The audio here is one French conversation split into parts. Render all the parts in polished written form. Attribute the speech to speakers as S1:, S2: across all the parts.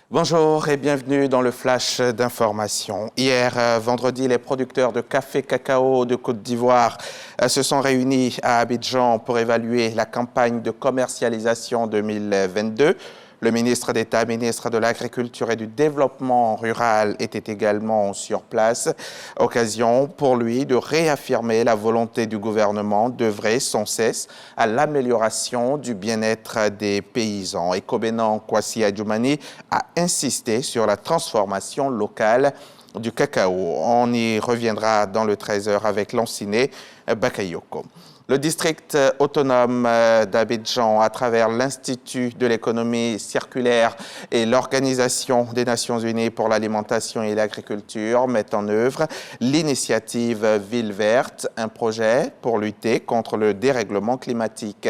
S1: Bonjour et bienvenue dans le flash d'information. Hier, vendredi, les producteurs de café cacao de Côte d'Ivoire se sont réunis à Abidjan pour évaluer la campagne de commercialisation 2022. Le ministre d'État, ministre de l'Agriculture et du Développement rural était également sur place. Occasion pour lui de réaffirmer la volonté du gouvernement d'œuvrer sans cesse à l'amélioration du bien-être des paysans. Et Kobenan Kwasi Adjoumani a insisté sur la transformation locale du cacao. On y reviendra dans le 13h avec Lanciné Bakayoko. Le district autonome d'Abidjan, à travers l'Institut de l'économie circulaire et l'Organisation des Nations Unies pour l'alimentation et l'agriculture, met en œuvre l'initiative Ville verte, un projet pour lutter contre le dérèglement climatique,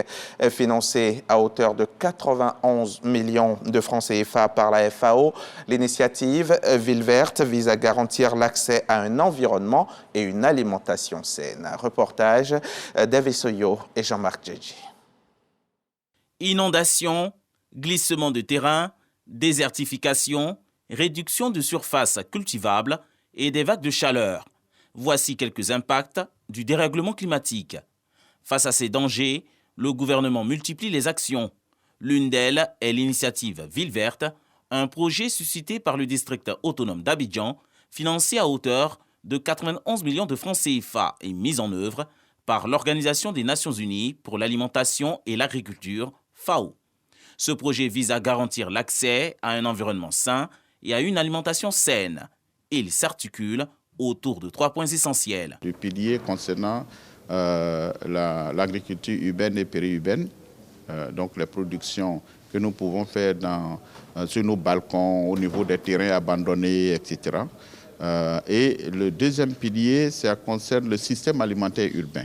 S1: financé à hauteur de 91 millions de francs CFA par la FAO. L'initiative Ville verte vise à garantir l'accès à un environnement et une alimentation saine. Reportage David Soyo et Jean-Marc Djedji.
S2: Inondations, glissement de terrain, désertification, réduction de surface cultivable et des vagues de chaleur. Voici quelques impacts du dérèglement climatique. Face à ces dangers, le gouvernement multiplie les actions. L'une d'elles est l'initiative Ville verte, un projet suscité par le district autonome d'Abidjan, financé à hauteur de 91 millions de francs CFA et mis en œuvre par l'Organisation des Nations Unies pour l'alimentation et l'agriculture, FAO. Ce projet vise à garantir l'accès à un environnement sain et à une alimentation saine. Il s'articule autour de 3 points essentiels.
S3: Le pilier concernant l'agriculture urbaine et périurbaine, donc les productions que nous pouvons faire sur nos balcons, au niveau des terrains abandonnés, etc. Et le deuxième pilier, ça concerne le système alimentaire urbain.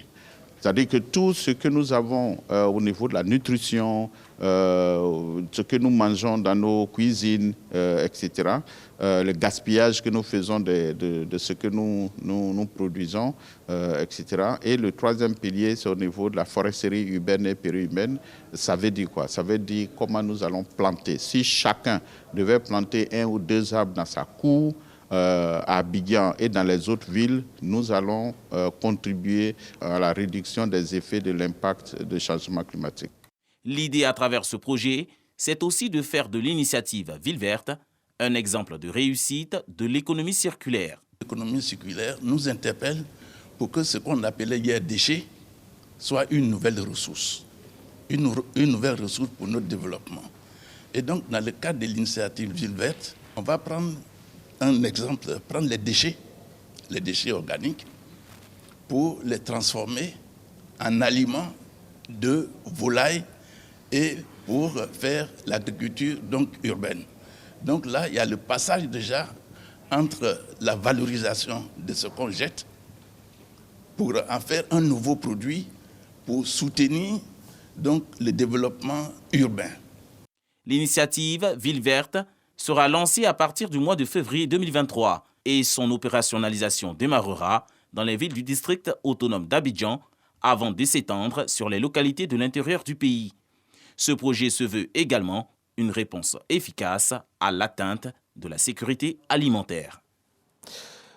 S3: C'est-à-dire que tout ce que nous avons au niveau de la nutrition, ce que nous mangeons dans nos cuisines, etc., le gaspillage que nous faisons de ce que nous produisons, etc. Et le troisième pilier, c'est au niveau de la foresterie urbaine et périurbaine. Ça veut dire quoi? Ça veut dire comment nous allons planter. Si chacun devait planter 1 ou 2 arbres dans sa cour, à Abidjan et dans les autres villes, nous allons contribuer à la réduction des effets de l'impact du changement climatique.
S2: L'idée à travers ce projet, c'est aussi de faire de l'initiative Ville verte un exemple de réussite de l'économie circulaire.
S4: L'économie circulaire nous interpelle pour que ce qu'on appelait hier déchets soit une nouvelle ressource, une nouvelle ressource pour notre développement. Et donc, dans le cadre de l'initiative Ville verte, on va prendre un exemple, prendre les déchets organiques, pour les transformer en aliments de volailles et pour faire l'agriculture urbaine. Donc là, il y a le passage déjà entre la valorisation de ce qu'on jette pour en faire un nouveau produit pour soutenir le développement urbain.
S2: L'initiative Ville verte sera lancée à partir du mois de février 2023 et son opérationnalisation démarrera dans les villes du district autonome d'Abidjan avant de s'étendre sur les localités de l'intérieur du pays. Ce projet se veut également une réponse efficace à l'atteinte de la sécurité alimentaire.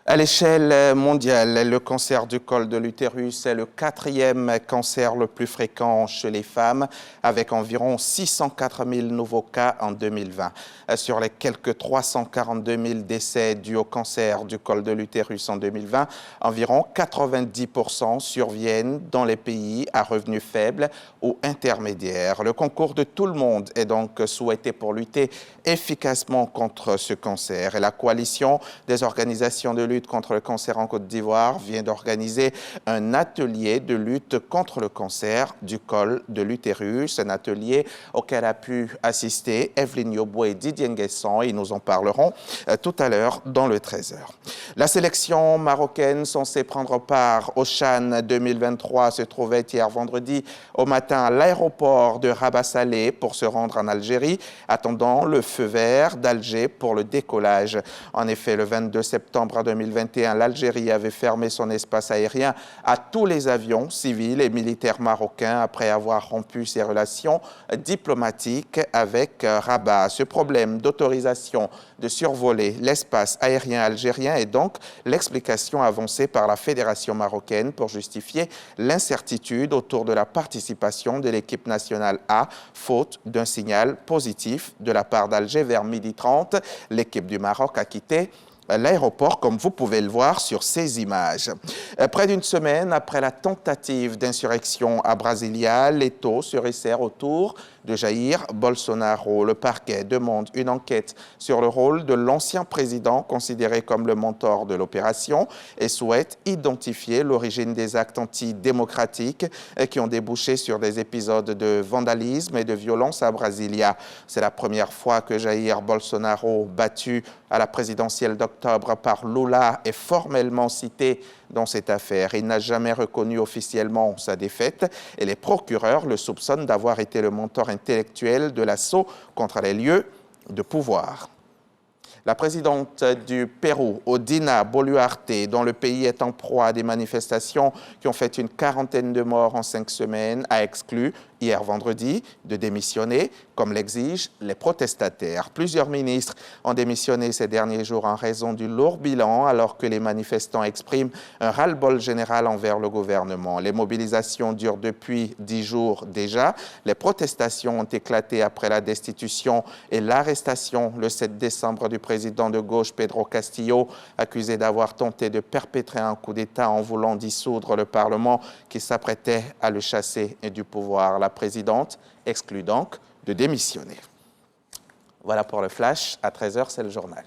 S1: À l'échelle mondiale, le cancer du col de l'utérus est le 4e cancer le plus fréquent chez les femmes, avec environ 604 000 nouveaux cas en 2020. Sur les quelques 342 000 décès dus au cancer du col de l'utérus en 2020, environ 90% surviennent dans les pays à revenus faibles ou intermédiaires. Le concours de tout le monde est donc souhaité pour lutter efficacement contre ce cancer. Et la coalition des organisations de lutte contre le cancer en Côte d'Ivoire vient d'organiser un atelier de lutte contre le cancer du col de l'utérus, un atelier auquel a pu assister Evelyne Yobo et Didier Nguesson, et nous en parlerons tout à l'heure dans le 13h. La sélection marocaine censée prendre part au CHAN 2023 se trouvait hier vendredi au matin à l'aéroport de Rabat Salé pour se rendre en Algérie, attendant le feu vert d'Alger pour le décollage. En effet, le 22 septembre 2023, 2021, l'Algérie avait fermé son espace aérien à tous les avions civils et militaires marocains après avoir rompu ses relations diplomatiques avec Rabat. Ce problème d'autorisation de survoler l'espace aérien algérien est donc l'explication avancée par la Fédération marocaine pour justifier l'incertitude autour de la participation de l'équipe nationale A, faute d'un signal positif de la part d'Alger vers 12h30. L'équipe du Maroc a quitté l'aéroport, comme vous pouvez le voir sur ces images. Près d'une semaine après la tentative d'insurrection à Brasilia, les taux se resserrent autour de Jair Bolsonaro. Le parquet demande une enquête sur le rôle de l'ancien président, considéré comme le mentor de l'opération, et souhaite identifier l'origine des actes antidémocratiques qui ont débouché sur des épisodes de vandalisme et de violence à Brasilia. C'est la première fois que Jair Bolsonaro, battu à la présidentielle d'octobre par Lula, est formellement cité dans cette affaire. Il n'a jamais reconnu officiellement sa défaite et les procureurs le soupçonnent d'avoir été le mentor intellectuel de l'assaut contre les lieux de pouvoir. La présidente du Pérou, Dina Boluarte, dont le pays est en proie à des manifestations qui ont fait une quarantaine de morts en 5 semaines, a exclu hier vendredi de démissionner, comme l'exigent les protestataires. Plusieurs ministres ont démissionné ces derniers jours en raison du lourd bilan, alors que les manifestants expriment un ras-le-bol général envers le gouvernement. Les mobilisations durent depuis 10 jours déjà. Les protestations ont éclaté après la destitution et l'arrestation le 7 décembre du président de gauche Pedro Castillo, accusé d'avoir tenté de perpétrer un coup d'État en voulant dissoudre le Parlement qui s'apprêtait à le chasser du pouvoir. La présidente exclut donc de démissionner. Voilà pour le flash. À 13h, c'est le journal.